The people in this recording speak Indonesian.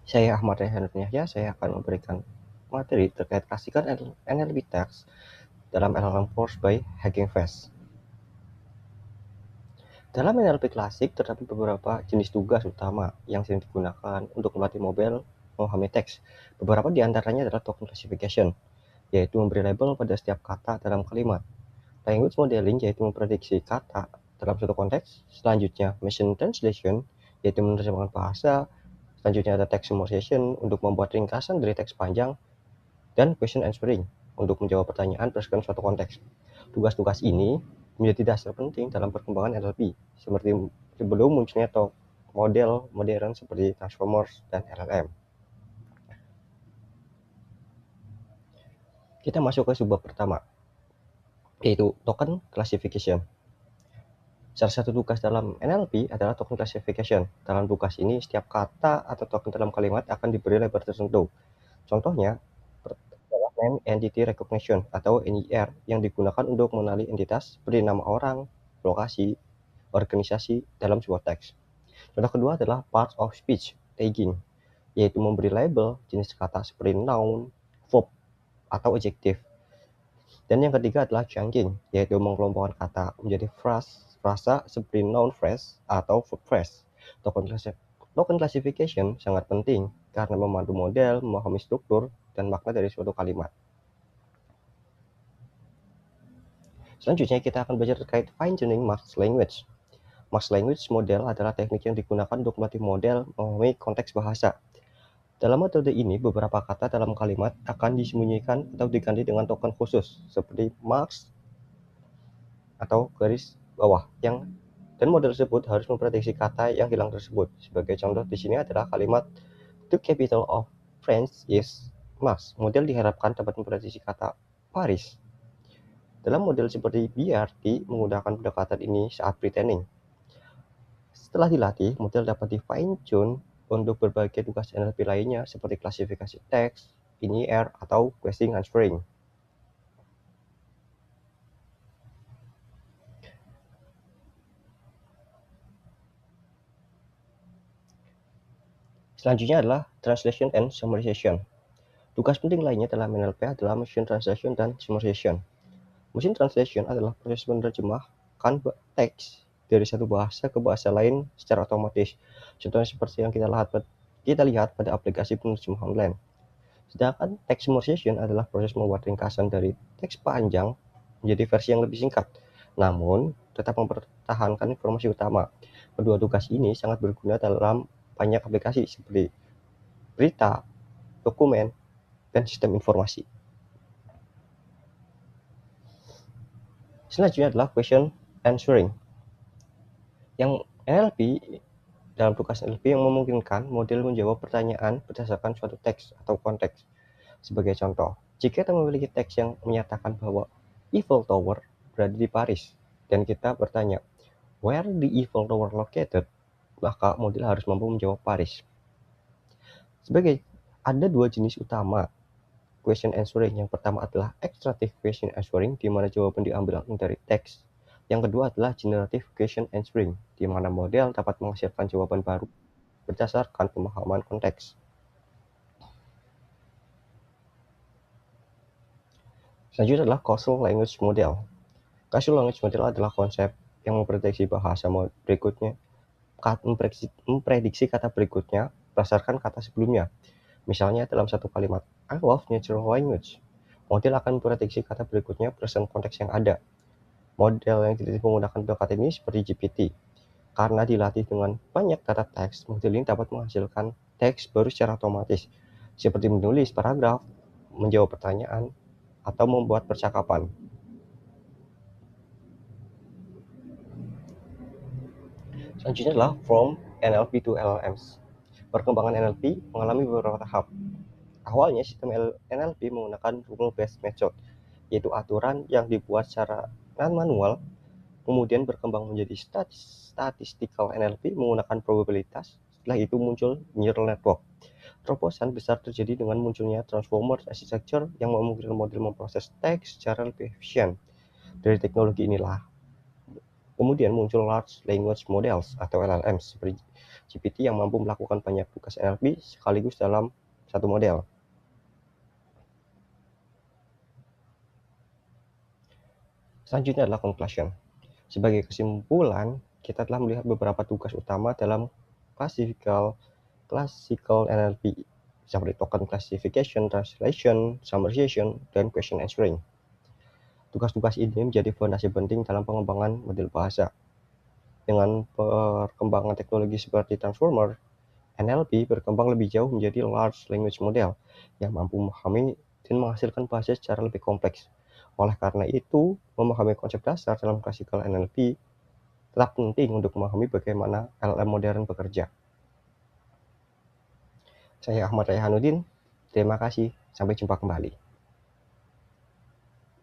Saya Ahmad Rehan Yahya, saya akan memberikan materi terkait klasikan NLP Text dalam LLM Course by Hugging Face. Dalam NLP klasik, terdapat beberapa jenis tugas utama yang sering digunakan untuk melatih model memahami teks. Beberapa di antaranya adalah token classification, yaitu memberi label pada setiap kata dalam kalimat. Language modeling, yaitu memprediksi kata dalam suatu konteks. Selanjutnya, machine translation, yaitu menerjemahkan bahasa. Selanjutnya ada text summarization untuk membuat ringkasan dari teks panjang, dan question answering untuk menjawab pertanyaan berdasarkan suatu konteks. Tugas-tugas ini menjadi dasar penting dalam perkembangan NLP, seperti sebelum munculnya model modern seperti Transformers dan LLM. Kita masuk ke subbab pertama, yaitu token classification. Salah satu tugas dalam NLP adalah token classification. Dalam tugas ini, setiap kata atau token dalam kalimat akan diberi label tertentu. Contohnya adalah Name Entity Recognition atau NER yang digunakan untuk mengenali entitas seperti nama orang, lokasi, organisasi dalam sebuah teks. Contoh kedua adalah Part of Speech Tagging, yaitu memberi label jenis kata seperti noun, verb, atau adjective. Dan yang ketiga adalah chunking, yaitu mengelompokkan kata menjadi frasa seperti noun phrase atau verb phrase. Token classification sangat penting karena membantu model memahami struktur dan makna dari suatu kalimat. Selanjutnya kita akan belajar terkait fine-tuning masked language. Masked language model adalah teknik yang digunakan untuk melatih model memahami konteks bahasa. Dalam metode ini, beberapa kata dalam kalimat akan disembunyikan atau diganti dengan token khusus, seperti marks atau garis bawah, dan model tersebut harus memprediksi kata yang hilang tersebut. Sebagai contoh di sini adalah kalimat the capital of France is Mars. Model diharapkan dapat memprediksi kata Paris. Dalam model seperti BRT menggunakan pendekatan ini saat pretending. Setelah dilatih, model dapat di-fine-tune untuk berbagai tugas NLP lainnya seperti klasifikasi teks, NER, atau question answering. Selanjutnya adalah translation and summarization. Tugas penting lainnya dalam NLP adalah machine translation dan summarization. Machine translation adalah proses menerjemahkan teks dari satu bahasa ke bahasa lain secara otomatis. Contohnya seperti yang kita lihat pada aplikasi penerjemah online. Sedangkan text summarization adalah proses membuat ringkasan dari teks panjang menjadi versi yang lebih singkat, namun tetap mempertahankan informasi utama. Kedua tugas ini sangat berguna dalam banyak aplikasi seperti berita, dokumen, dan sistem informasi. Selanjutnya adalah question answering. Yang NLP dalam tugas NLP yang memungkinkan model menjawab pertanyaan berdasarkan suatu teks atau konteks. Sebagai contoh, jika kita memiliki teks yang menyatakan bahwa Eiffel Tower berada di Paris, dan kita bertanya, where the Eiffel Tower located? Maka model harus mampu menjawab Paris. Ada dua jenis utama question answering. Yang pertama adalah extractive question answering, di mana jawaban diambil dari teks. Yang kedua adalah generative question answering, di mana model dapat menghasilkan jawaban baru berdasarkan pemahaman konteks. Selanjutnya adalah causal language model. Causal language model adalah konsep yang memprediksi bahasa berikutnya, memprediksi kata berikutnya berdasarkan kata sebelumnya. Misalnya dalam satu kalimat, I love natural language. Model akan memprediksi kata berikutnya berdasarkan konteks yang ada. Model yang dilatih menggunakan pendekatan ini seperti GPT. Karena dilatih dengan banyak data teks, model ini dapat menghasilkan teks baru secara otomatis, seperti menulis paragraf, menjawab pertanyaan, atau membuat percakapan. Selanjutnya adalah from NLP to LLMs. Perkembangan NLP mengalami beberapa tahap. Awalnya sistem NLP menggunakan rule-based method, yaitu aturan yang dibuat secara non-manual, kemudian berkembang menjadi statistical NLP menggunakan probabilitas. Setelah itu muncul neural network. Terobosan besar terjadi dengan munculnya transformer architecture yang memungkinkan model memproses teks secara lebih efisien. Dari teknologi inilah kemudian muncul large language models atau LLMs seperti GPT yang mampu melakukan banyak tugas NLP sekaligus dalam satu model. Selanjutnya adalah conclusion. Sebagai kesimpulan, kita telah melihat beberapa tugas utama dalam classical NLP, seperti token classification, translation, summarization, dan question answering. Tugas-tugas ini menjadi fondasi penting dalam pengembangan model bahasa. Dengan perkembangan teknologi seperti transformer, NLP berkembang lebih jauh menjadi large language model yang mampu memahami dan menghasilkan bahasa secara lebih kompleks. Oleh karena itu, memahami konsep dasar dalam classical NLP tetap penting untuk memahami bagaimana LLM modern bekerja. Saya Ahmad Rayhanuddin, terima kasih, sampai jumpa kembali.